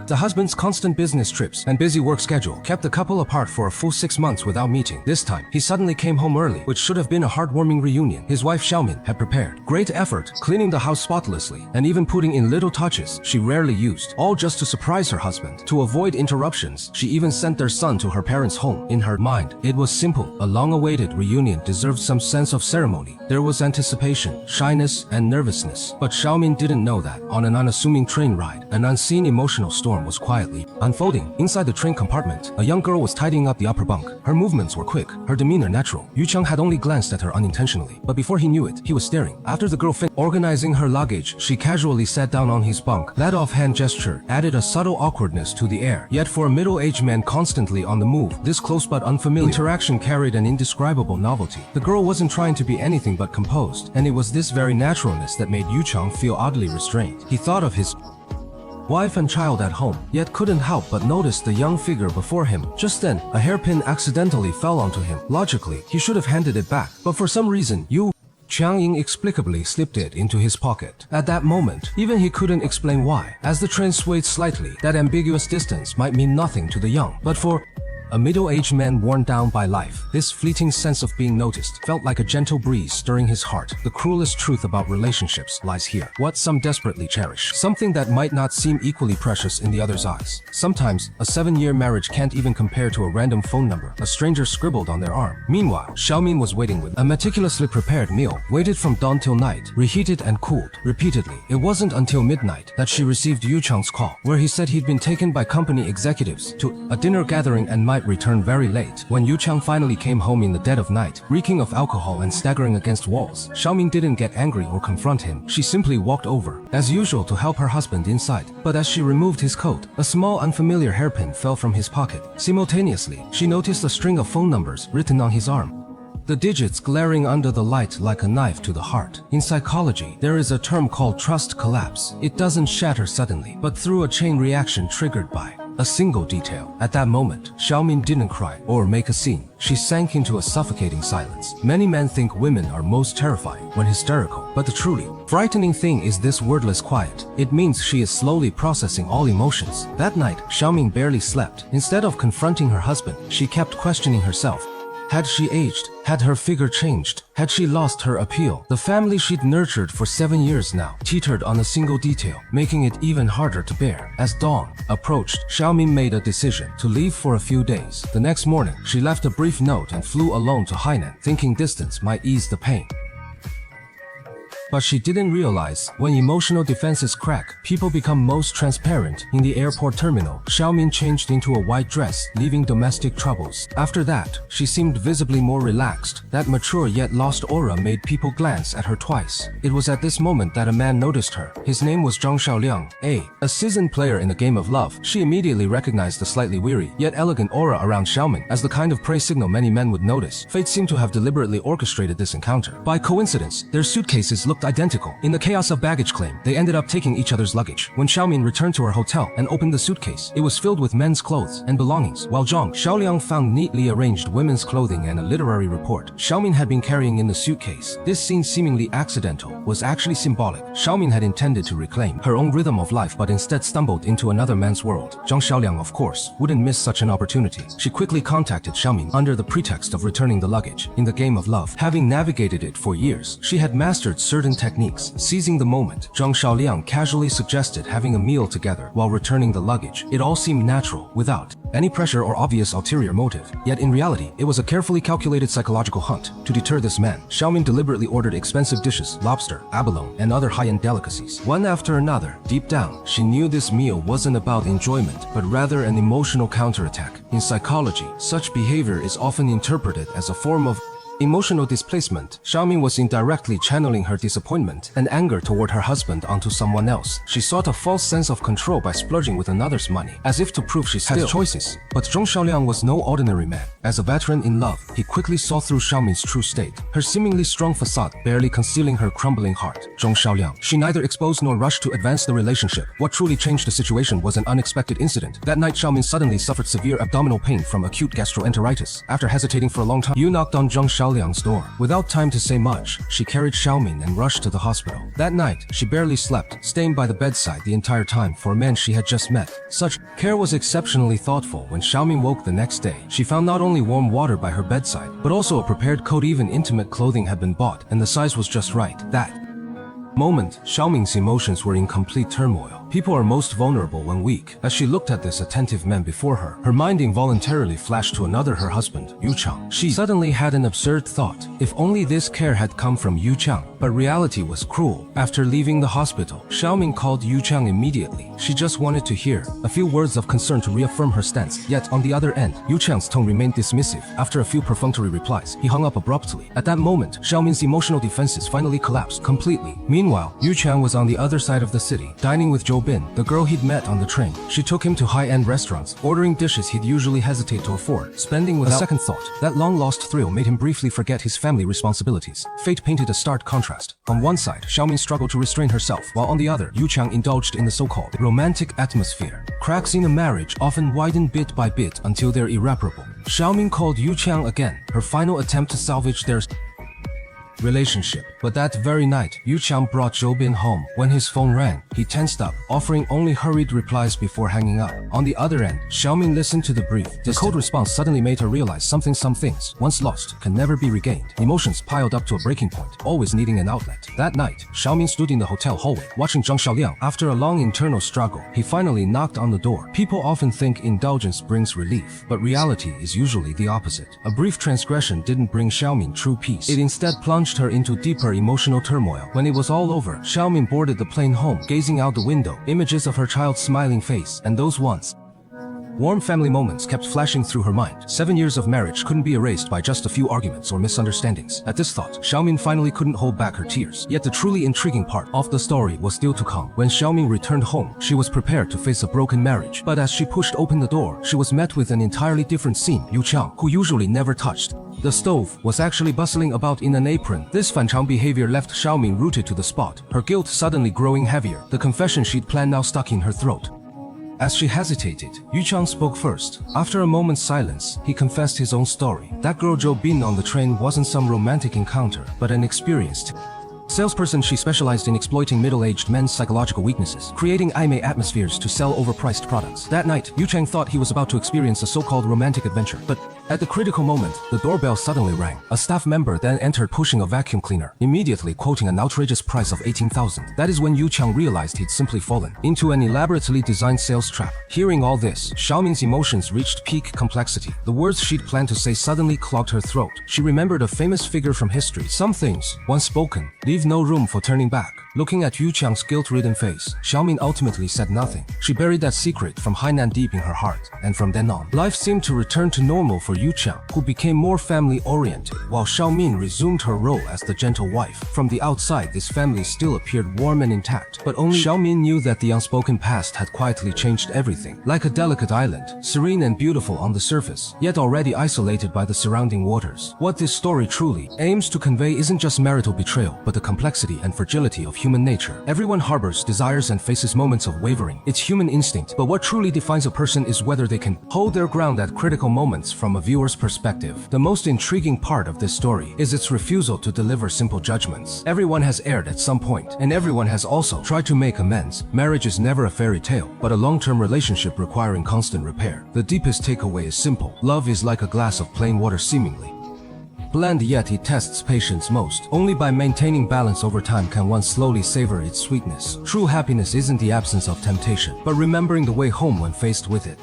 The husband's constant business trips and busy work schedule kept the couple apart for a full 6 months without meeting. This time, he suddenly came home early, which should have been a heartwarming reunion. His wife Xiaomin had prepared great effort, cleaning the house spotlessly, and even putting in little touches she rarely used, all just to surprise her husband. To avoid interruptions, she even sent their son to her parents' home. In her mind, it was simple. A long-awaited reunion deserved some sense of ceremony. There was anticipation, shyness, and nervousness. But Xiaomin didn't know that, on an unassuming train ride, an unseen emotional storm was quietly unfolding. Inside the train compartment, a young girl was tidying up the upper bunk. Her movements were quick, her demeanor natural. Yu Chang had only glanced at her unintentionally, but before he knew it, he was staring. After the girl finished organizing her luggage, she casually sat down on his bunk. That offhand gesture added a subtle awkwardness to the air. Yet for a middle-aged man constantly on the move, this close but unfamiliar interaction carried an indescribable novelty. The girl wasn't trying to be anything but composed, and it was this very naturalness that made Yu Chang feel oddly restrained. He thought of his wife and child at home, yet couldn't help but notice the young figure before him. Just then, a hairpin accidentally fell onto him. Logically, he should have handed it back, but for some reason, Yu Chang inexplicably slipped it into his pocket. At that moment, even he couldn't explain why. As the train swayed slightly, that ambiguous distance might mean nothing to the young, but for a middle-aged man worn down by life, this fleeting sense of being noticed felt like a gentle breeze stirring his heart. The cruelest truth about relationships lies here. What some desperately cherish, something that might not seem equally precious in the other's eyes. Sometimes, a 7-year marriage can't even compare to a random phone number a stranger scribbled on their arm. Meanwhile, Xiaomin was waiting with a meticulously prepared meal, waited from dawn till night, reheated and cooled repeatedly. It wasn't until midnight that she received Yu Chang's call, where he said he'd been taken by company executives to a dinner gathering and might return very late. When Yu Chang finally came home in the dead of night, reeking of alcohol and staggering against walls, Xiaomin didn't get angry or confront him. She simply walked over, as usual, to help her husband inside. But as she removed his coat, a small unfamiliar hairpin fell from his pocket. Simultaneously, she noticed a string of phone numbers written on his arm, the digits glaring under the light like a knife to the heart. In psychology, there is a term called trust collapse. It doesn't shatter suddenly, but through a chain reaction triggered by a single detail. At that moment, Xiaomin didn't cry or make a scene. She sank into a suffocating silence. Many men think women are most terrifying when hysterical, but the truly frightening thing is this wordless quiet. It means she is slowly processing all emotions. That night, Xiaomin barely slept. Instead of confronting her husband, she kept questioning herself. Had she aged? Had her figure changed? Had she lost her appeal? The family she'd nurtured for 7 years now teetered on a single detail, making it even harder to bear. As dawn approached, Xiaomin made a decision to leave for a few days. The next morning, she left a brief note and flew alone to Hainan, thinking distance might ease the pain. But she didn't realize, when emotional defenses crack, people become most transparent. In the airport terminal, Xiaomin changed into a white dress, leaving domestic troubles. After that, she seemed visibly more relaxed. That mature yet lost aura made people glance at her twice. It was at this moment that a man noticed her. His name was Zhang Xiaoliang, a seasoned player in the game of love. She immediately recognized the slightly weary, yet elegant aura around Xiaomin as the kind of prey signal many men would notice. Fate seemed to have deliberately orchestrated this encounter. By coincidence, their suitcases looked identical. In the chaos of baggage claim, they ended up taking each other's luggage. When Xiaomin returned to her hotel and opened the suitcase, it was filled with men's clothes and belongings, while Zhang Xiaoliang found neatly arranged women's clothing and a literary report Xiaomin had been carrying in the suitcase. This scene, seemingly accidental, was actually symbolic. Xiaomin had intended to reclaim her own rhythm of life but instead stumbled into another man's world. Zhang Xiaoliang, of course, wouldn't miss such an opportunity. She quickly contacted Xiaomin under the pretext of returning the luggage. In the game of love, having navigated it for years, she had mastered certain techniques. Seizing the moment, Zhang Xiaoliang casually suggested having a meal together while returning the luggage. It all seemed natural, without any pressure or obvious ulterior motive. Yet in reality, it was a carefully calculated psychological hunt. To deter this man, Xiaomin deliberately ordered expensive dishes, lobster, abalone, and other high-end delicacies. One after another, deep down, she knew this meal wasn't about enjoyment, but rather an emotional counterattack. In psychology, such behavior is often interpreted as a form of emotional displacement. Xiaomin was indirectly channeling her disappointment and anger toward her husband onto someone else. She sought a false sense of control by splurging with another's money, as if to prove she still had choices. But Zhang Xiaoliang was no ordinary man. As a veteran in love, he quickly saw through Xiaomin's true state, her seemingly strong facade barely concealing her crumbling heart. Zhang Xiaoliang. She neither exposed nor rushed to advance the relationship. What truly changed the situation was an unexpected incident. That night, Xiaomin suddenly suffered severe abdominal pain from acute gastroenteritis. After hesitating for a long time, Yu knocked on Zhang Xiaoliang Xiao Liang's door. Without time to say much, she carried Xiaomin and rushed to the hospital. That night, she barely slept, staying by the bedside the entire time for a man she had just met. Such care was exceptionally thoughtful. When Xiaomin woke the next day, she found not only warm water by her bedside, but also a prepared coat. Even intimate clothing had been bought, and the size was just right. That moment, Xiaomin's emotions were in complete turmoil. People are most vulnerable when weak. As she looked at this attentive man before her, her mind involuntarily flashed to another, her husband, Yu Chang. She suddenly had an absurd thought. If only this care had come from Yu Chang. But reality was cruel. After leaving the hospital, Xiaomin called Yu Chang immediately. She just wanted to hear a few words of concern to reaffirm her stance. Yet, on the other end, Yu Chang's tone remained dismissive. After a few perfunctory replies, he hung up abruptly. At that moment, Xiaomin's emotional defenses finally collapsed completely. Meanwhile, Yu Chang was on the other side of the city, dining with Zhou Bin, the girl he'd met on the train. She took him to high-end restaurants, ordering dishes he'd usually hesitate to afford, spending without a second thought. That long-lost thrill made him briefly forget his family responsibilities. Fate painted a stark contrast. On one side, Xiaomin struggled to restrain herself, while on the other, Yu Chang indulged in the so-called romantic atmosphere. Cracks in a marriage often widen bit by bit until they're irreparable. Xiaomin called Yu Chang again, her final attempt to salvage their relationship. But that very night, Yu Chang brought Zhou Bin home. When his phone rang, he tensed up, offering only hurried replies before hanging up. On the other end, Xiaomin listened to the brief. The cold response suddenly made her realize some things, once lost, can never be regained. Emotions piled up to a breaking point, always needing an outlet. That night, Xiaomin stood in the hotel hallway, watching Zhang Xiaoliang. After a long internal struggle, he finally knocked on the door. People often think indulgence brings relief, but reality is usually the opposite. A brief transgression didn't bring Xiaomin true peace. It instead plunged her into deeper emotional turmoil. When it was all over, Xiaomin boarded the plane home, gazing out the window. Images of her child's smiling face and those once warm family moments kept flashing through her mind. 7 years of marriage couldn't be erased by just a few arguments or misunderstandings. At this thought, Xiaomin finally couldn't hold back her tears. Yet the truly intriguing part of the story was still to come. When Xiaomin returned home, she was prepared to face a broken marriage. But as she pushed open the door, she was met with an entirely different scene. Yu Chang, who usually never touched the stove, was actually bustling about in an apron. This fanchang behavior left Xiaomin rooted to the spot, her guilt suddenly growing heavier. The confession she'd planned now stuck in her throat. As she hesitated, Yu Chang spoke first. After a moment's silence, he confessed his own story. That girl Zhou Bin on the train wasn't some romantic encounter, but an experienced salesperson. She specialized in exploiting middle-aged men's psychological weaknesses, creating aimee atmospheres to sell overpriced products. That night, Yu Chang thought he was about to experience a so-called romantic adventure, but at the critical moment, the doorbell suddenly rang. A staff member then entered pushing a vacuum cleaner, immediately quoting an outrageous price of 18,000. That is when Yu Chang realized he'd simply fallen into an elaborately designed sales trap. Hearing all this, Xiaomin's emotions reached peak complexity. The words she'd planned to say suddenly clogged her throat. She remembered a famous figure from history. Some things, once spoken, leave no room for turning back. Looking at Yu Chang's guilt-ridden face, Xiaomin ultimately said nothing. She buried that secret from Hainan deep in her heart, and from then on, life seemed to return to normal for Yu Chang, who became more family-oriented, while Xiaomin resumed her role as the gentle wife. From the outside, this family still appeared warm and intact, but only Xiaomin knew that the unspoken past had quietly changed everything. Like a delicate island, serene and beautiful on the surface, yet already isolated by the surrounding waters. What this story truly aims to convey isn't just marital betrayal, but the complexity and fragility of human nature. Everyone harbors desires and faces moments of wavering. It's human instinct, but what truly defines a person is whether they can hold their ground at critical moments. From a viewer's perspective, the most intriguing part of this story is its refusal to deliver simple judgments. Everyone has erred at some point, and everyone has also tried to make amends. Marriage is never a fairy tale, but a long-term relationship requiring constant repair. The deepest takeaway is simple. Love is like a glass of plain water, seemingly bland, yet it tests patience most. Only by maintaining balance over time can one slowly savor its sweetness. True happiness isn't the absence of temptation, but remembering the way home when faced with it.